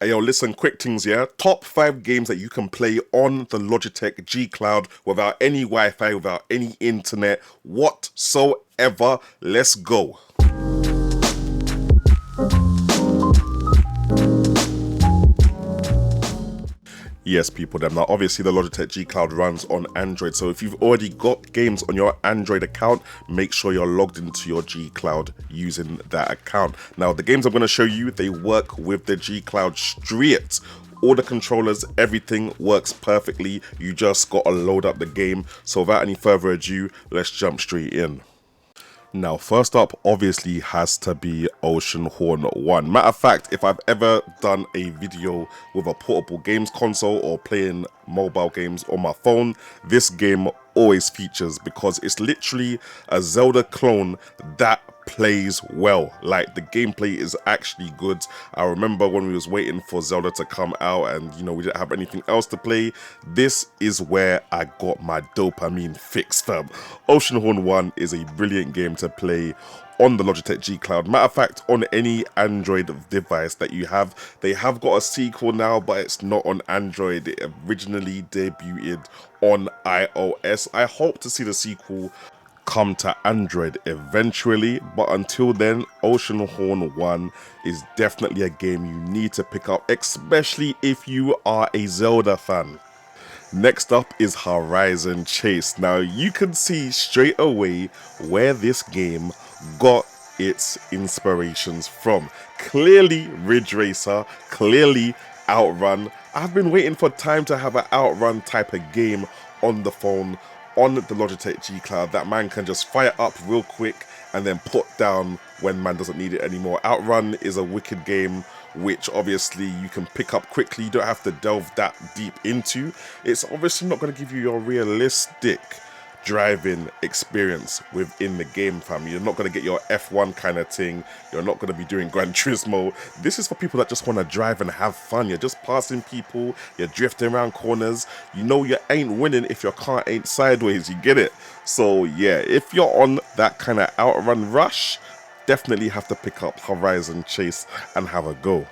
Hey, yo, listen, quick things, yeah? Top 5 games that you can play on the Logitech G Cloud without any Wi-Fi, without any internet whatsoever. Let's go. Yes, people, them. Now, obviously, the Logitech G Cloud runs on Android, so if you've already got games on your Android account, make sure you're logged into your G Cloud using that account. Now, the games I'm going to show you, they work with the G Cloud straight. All the controllers, everything works perfectly. You just got to load up the game. So without any further ado, let's jump straight in. Now, first up, obviously, has to be Oceanhorn 1. Matter of fact, if I've ever done a video with a portable games console or playing mobile games on my phone, this game always features because it's literally a Zelda clone that plays well. Like, the gameplay is actually good. I remember when we was waiting for Zelda to come out and, you know, we didn't have anything else to play. This is where I got my dopamine fix, fam. Oceanhorn 1 is a brilliant game to play on the Logitech G Cloud. Matter of fact, on any Android device that you have, they have got a sequel now, but it's not on Android. It originally debuted on iOS. I hope to see the sequel come to Android eventually, but until then, Oceanhorn 1 is definitely a game you need to pick up, especially if you are a Zelda fan. Next up is Horizon Chase. Now, you can see straight away where this game got its inspirations from. Clearly Ridge Racer, clearly Outrun. I've been waiting for time to have an Outrun type of game on the phone, on the Logitech G Cloud, that man can just fire up real quick and then put down when man doesn't need it anymore. Outrun is a wicked game which obviously you can pick up quickly. You don't have to delve that deep into. It's obviously not going to give you your realistic driving experience within the game, fam. You're not going to get your F1 kind of thing. You're not going to be doing Gran Turismo. This is for people that just want to drive and have fun. You're just passing people, you're drifting around corners. You know you ain't winning if your car ain't sideways, you get it? So yeah, if you're on that kind of outrun rush, definitely have to pick up Horizon Chase and have a go.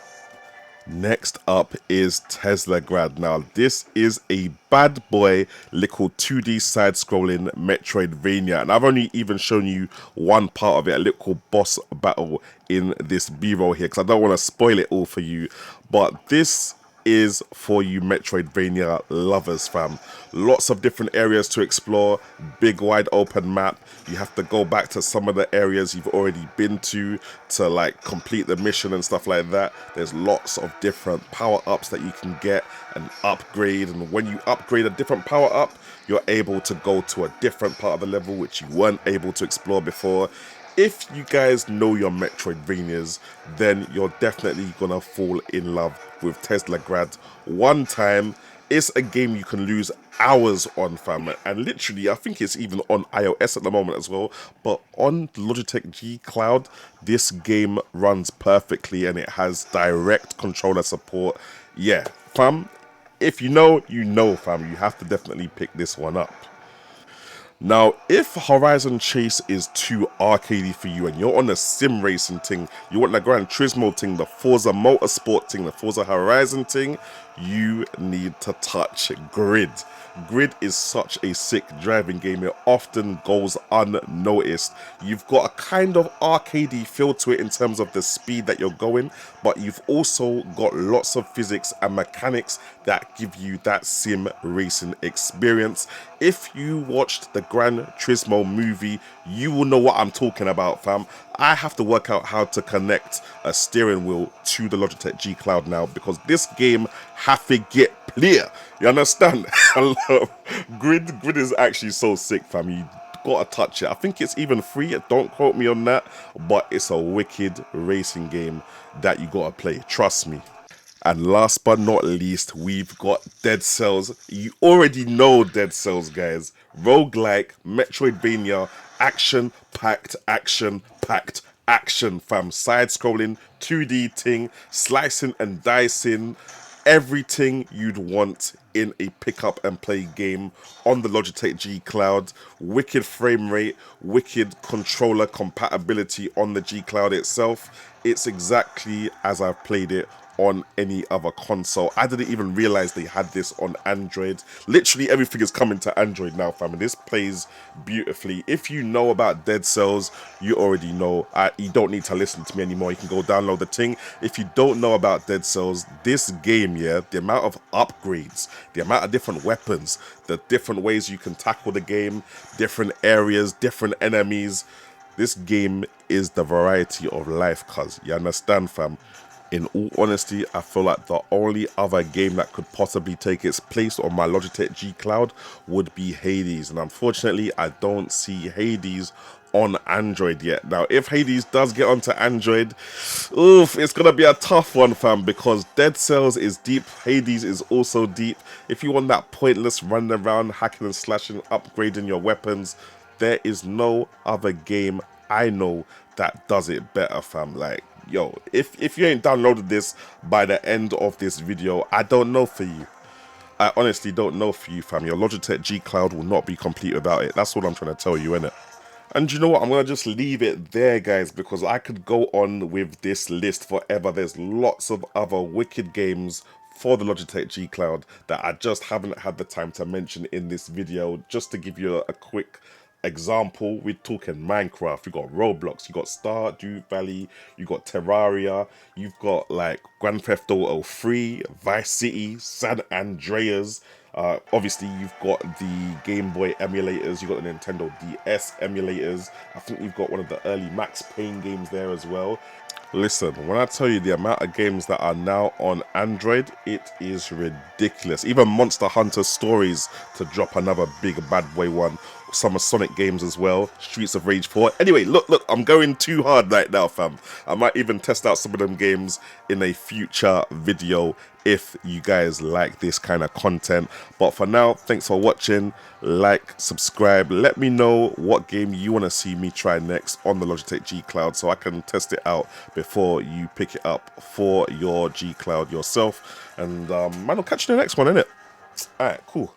Next up is Teslagrad. Now, this is a bad boy little 2D side-scrolling Metroidvania, and I've only even shown you one part of it, a little boss battle in this B-roll here, because I don't want to spoil it all for you, but this is for you Metroidvania lovers, fam. Lots of different areas to explore, big wide open map. You have to go back to some of the areas you've already been to like complete the mission and stuff like that. There's lots of different power-ups that you can get and upgrade, and when you upgrade a different power-up, you're able to go to a different part of the level which you weren't able to explore before. If you guys know your Metroidvanias, then you're definitely gonna fall in love with Teslagrad one time. It's a game you can lose hours on, fam, and literally I think it's even on iOS at the moment as well, but on the Logitech G Cloud this game runs perfectly and it has direct controller support. Yeah, fam, if you know, you know, fam. You have to definitely pick this one up. Now, if Horizon Chase is too arcadey for you and you're on a sim racing thing, you want the Gran Turismo thing, the Forza Motorsport thing, the Forza Horizon thing, you need to touch Grid. Grid is such a sick driving game. It often goes unnoticed. You've got a kind of arcadey feel to it in terms of the speed that you're going, but you've also got lots of physics and mechanics that give you that sim racing experience. If you watched the Gran Turismo movie, you will know what I'm talking about, fam. I have to work out how to connect a steering wheel to the Logitech G Cloud now because this game have to get clear. You understand? Grid is actually so sick, fam. You gotta touch it. I think it's even free. Don't quote me on that, but it's a wicked racing game that you gotta play. Trust me. And last but not least, we've got Dead Cells. You already know Dead Cells, guys. Roguelike, Metroidvania, action-packed, action, fam. Side-scrolling, 2D thing, slicing and dicing, everything you'd want in a pick-up-and-play game on the Logitech G Cloud. Wicked frame rate, wicked controller compatibility on the G Cloud itself. It's exactly as I've played it on any other console. I didn't even realize they had this on Android. Literally everything is coming to Android now, fam, and this plays beautifully. If you know about Dead Cells, you already know. You don't need to listen to me anymore. You can go download the thing. If you don't know about Dead Cells, this game, yeah, the amount of upgrades, the amount of different weapons, the different ways you can tackle the game, different areas, different enemies. This game is the variety of life, cuz. You understand, fam? In all honesty, I feel like the only other game that could possibly take its place on my Logitech G Cloud would be Hades. And unfortunately, I don't see Hades on Android yet. Now, if Hades does get onto Android, oof, it's gonna be a tough one, fam, because Dead Cells is deep, Hades is also deep. If you want that pointless running around, hacking and slashing, upgrading your weapons, there is no other game I know that does it better, fam. Like, yo, if you ain't downloaded this by the end of this video, I don't know for you. I honestly don't know for you, fam. Your Logitech G Cloud will not be complete without it. That's what I'm trying to tell you, innit? And you know what, I'm going to just leave it there, guys, because I could go on with this list forever. There's lots of other wicked games for the Logitech G Cloud that I just haven't had the time to mention in this video. Just to give you a quick example, we're talking Minecraft, you got Roblox, you got Stardew Valley, you got Terraria, you've got like Grand Theft Auto 3, Vice City, San Andreas. Obviously, you've got the Game Boy emulators, you've got the Nintendo DS emulators. I think you've got one of the early Max Payne games there as well. Listen, when I tell you the amount of games that are now on Android, it is ridiculous. Even Monster Hunter Stories to drop another big bad boy one. Some Sonic games as well. Streets of Rage 4. Anyway, look, I'm going too hard right now, fam. I might even test out some of them games in a future video if you guys like this kind of content. But for now, thanks for watching. Like, subscribe. Let me know what game you want to see me try next on the Logitech G Cloud so I can test it out before you pick it up for your G Cloud yourself. And man, I'll catch you in the next one, innit? Alright, cool.